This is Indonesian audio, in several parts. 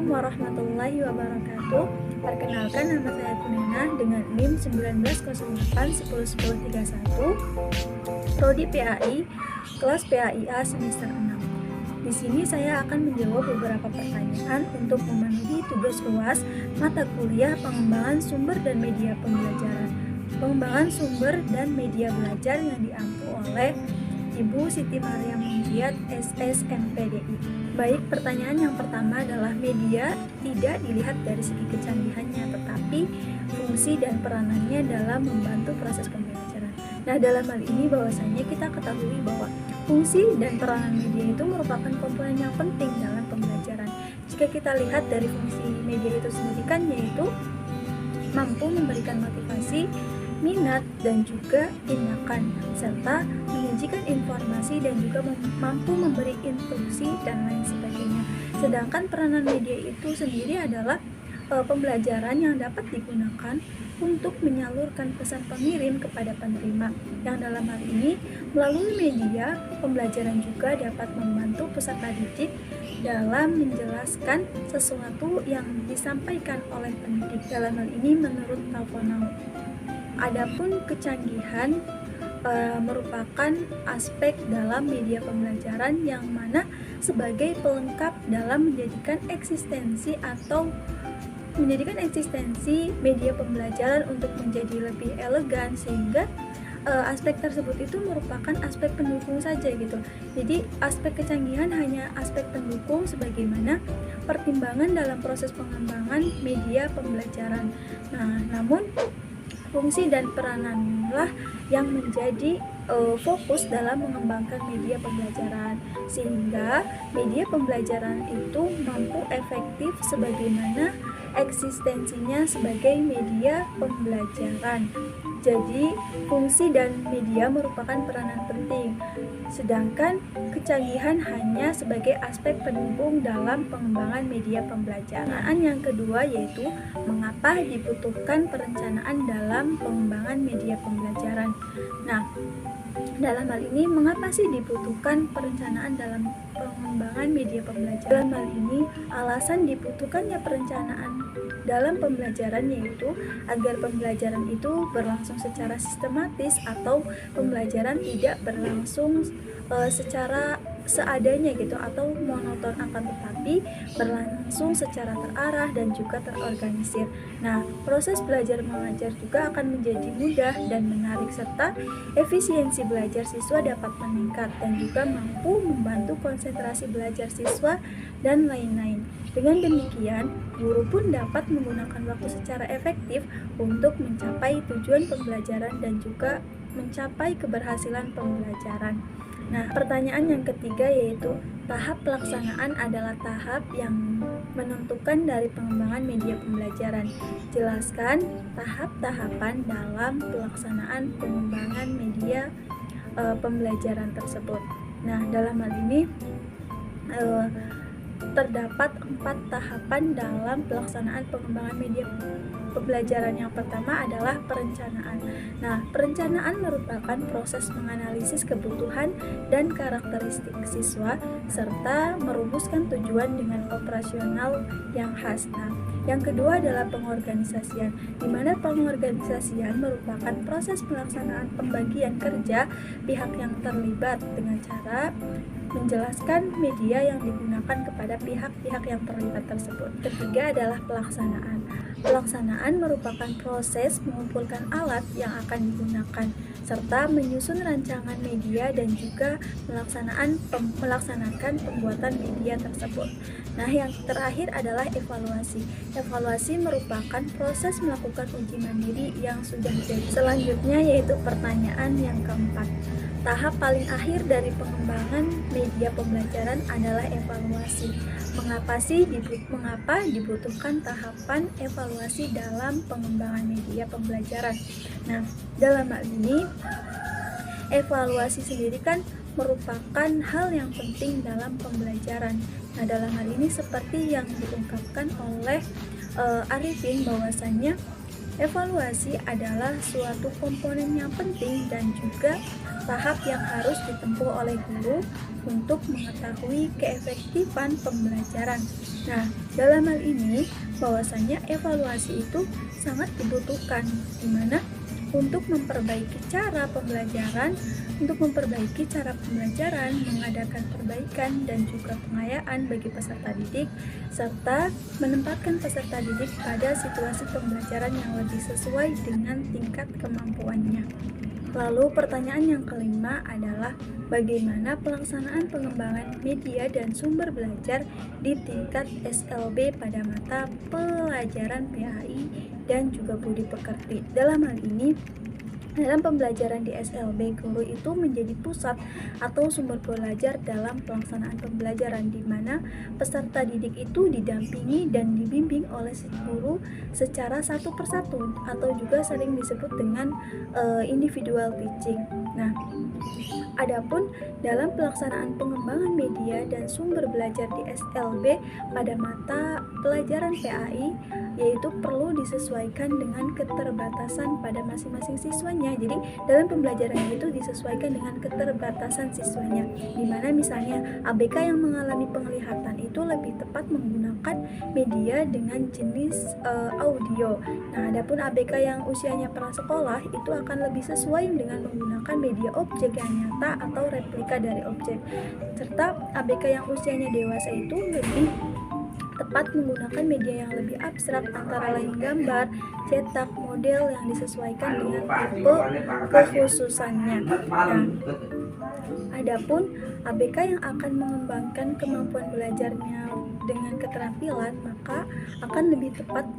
Assalamualaikum warahmatullahi wabarakatuh. Perkenalkan, nama saya Kunena dengan NIM 1908 Prodi PAI, kelas PAIA semester 6. Di sini saya akan menjawab beberapa pertanyaan untuk memenuhi tugas UAS mata kuliah pengembangan sumber dan media pembelajaran. Pengembangan sumber dan media belajar yang diampu oleh Ibu Siti Mariam Munjiat, SSMPDI. Baik, pertanyaan yang pertama adalah media tidak dilihat dari segi kecanggihannya, tetapi fungsi dan peranannya dalam membantu proses pembelajaran. Nah, dalam hal ini bahwasanya kita ketahui bahwa fungsi dan peranan media itu merupakan komponen yang penting dalam pembelajaran. Jika kita lihat dari fungsi media itu sendiri kan yaitu mampu memberikan motivasi, minat, dan juga tindakan, serta menyajikan informasi dan juga mampu memberi instruksi dan lain sebagainya. Sedangkan peranan media itu sendiri adalah pembelajaran yang dapat digunakan untuk menyalurkan pesan pengirim kepada penerima, yang dalam hal ini melalui media pembelajaran juga dapat membantu peserta didik dalam menjelaskan sesuatu yang disampaikan oleh pendidik. Dalam hal ini menurut Talfonau. Adapun kecanggihan merupakan aspek dalam media pembelajaran yang mana sebagai pelengkap dalam menjadikan eksistensi media pembelajaran untuk menjadi lebih elegan, sehingga aspek tersebut itu merupakan aspek pendukung saja gitu. Jadi aspek kecanggihan hanya aspek pendukung sebagaimana pertimbangan dalam proses pengembangan media pembelajaran. Nah, namun fungsi dan perananlah yang menjadi fokus dalam mengembangkan media pembelajaran, sehingga media pembelajaran itu mampu efektif sebagaimana eksistensinya sebagai media pembelajaran. Jadi fungsi dan media merupakan peranan penting, sedangkan kecanggihan hanya sebagai aspek pendukung dalam pengembangan media pembelajaran. Yang kedua yaitu mengapa dibutuhkan perencanaan dalam pengembangan media pembelajaran. Nah, dalam hal ini mengapa sih dibutuhkan perencanaan dalam pengembangan media pembelajaran? Dalam hal ini alasan dibutuhkannya perencanaan dalam pembelajaran yaitu agar pembelajaran itu berlangsung secara sistematis atau pembelajaran tidak berlangsung secara seadanya gitu atau monoton, akan tetapi berlangsung secara terarah dan juga terorganisir. Nah, proses belajar mengajar juga akan menjadi mudah dan menarik, serta efisiensi belajar siswa dapat meningkat dan juga mampu membantu konsentrasi belajar siswa dan lain-lain. Dengan demikian, guru pun dapat menggunakan waktu secara efektif untuk mencapai tujuan pembelajaran dan juga mencapai keberhasilan pembelajaran. Nah, pertanyaan yang ketiga yaitu tahap pelaksanaan adalah tahap yang menentukan dari pengembangan media pembelajaran. Jelaskan tahap-tahapan dalam pelaksanaan pengembangan media pembelajaran tersebut. Nah, dalam hal ini terdapat 4 tahapan dalam pelaksanaan pengembangan media pembelajaran. Yang pertama adalah perencanaan. Nah, perencanaan merupakan proses menganalisis kebutuhan dan karakteristik siswa serta merumuskan tujuan dengan operasional yang khas. Nah, yang kedua adalah pengorganisasian, di mana pengorganisasian merupakan proses pelaksanaan pembagian kerja pihak yang terlibat dengan cara menjelaskan media yang digunakan kepada pihak-pihak yang terlibat tersebut. Ketiga adalah pelaksanaan. Pelaksanaan merupakan proses mengumpulkan alat yang akan digunakan serta menyusun rancangan media dan juga melaksanakan pembuatan media tersebut. Nah, yang terakhir adalah evaluasi. Evaluasi merupakan proses melakukan uji mandiri yang sudah jadi. Selanjutnya yaitu pertanyaan yang keempat. Tahap paling akhir dari pengembangan media pembelajaran adalah evaluasi. Mengapa dibutuhkan tahapan evaluasi dalam pengembangan media pembelajaran? Nah, dalam hal ini evaluasi sendiri kan merupakan hal yang penting dalam pembelajaran. Nah, dalam hal ini seperti yang diungkapkan oleh Arifin bahwasannya evaluasi adalah suatu komponen yang penting dan juga tahap yang harus ditempuh oleh guru untuk mengetahui keefektifan pembelajaran. Nah, dalam hal ini bahwasanya evaluasi itu sangat dibutuhkan, di mana untuk memperbaiki cara pembelajaran, mengadakan perbaikan dan juga pengayaan bagi peserta didik, serta menempatkan peserta didik pada situasi pembelajaran yang lebih sesuai dengan tingkat kemampuannya. Lalu pertanyaan yang kelima adalah bagaimana pelaksanaan pengembangan media dan sumber belajar di tingkat SLB pada mata pelajaran PAI dan juga budi pekerti. Dalam hal ini, dalam pembelajaran di SLB, guru itu menjadi pusat atau sumber belajar dalam pelaksanaan pembelajaran, di mana peserta didik itu didampingi dan dibimbing oleh si guru secara satu persatu atau juga sering disebut dengan individual teaching. Nah, adapun dalam pelaksanaan pengembangan media dan sumber belajar di SLB pada mata pelajaran PAI, yaitu perlu disesuaikan dengan keterbatasan pada masing-masing siswanya. Jadi dalam pembelajaran itu disesuaikan dengan keterbatasan siswanya, dimana misalnya ABK yang mengalami penglihatan itu lebih tepat menggunakan media dengan jenis audio. Nah, adapun ABK yang usianya prasekolah itu akan lebih sesuai dengan menggunakan media objek yang nyata atau replika dari objek, serta ABK yang usianya dewasa itu lebih tepat menggunakan media yang lebih abstrak, antara lain gambar, cetak, model yang disesuaikan dengan tipe kekhususannya. Nah, adapun ABK yang akan mengembangkan kemampuan belajarnya dengan keterampilan, maka akan lebih tepat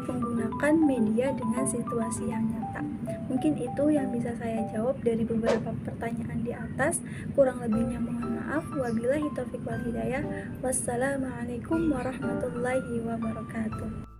menggunakan media dengan situasi yang nyata. Mungkin itu yang bisa saya jawab dari beberapa pertanyaan di atas. Kurang lebihnya mohon maaf. Wabillahi taufiq wal hidayah. Wassalamualaikum warahmatullahi wabarakatuh.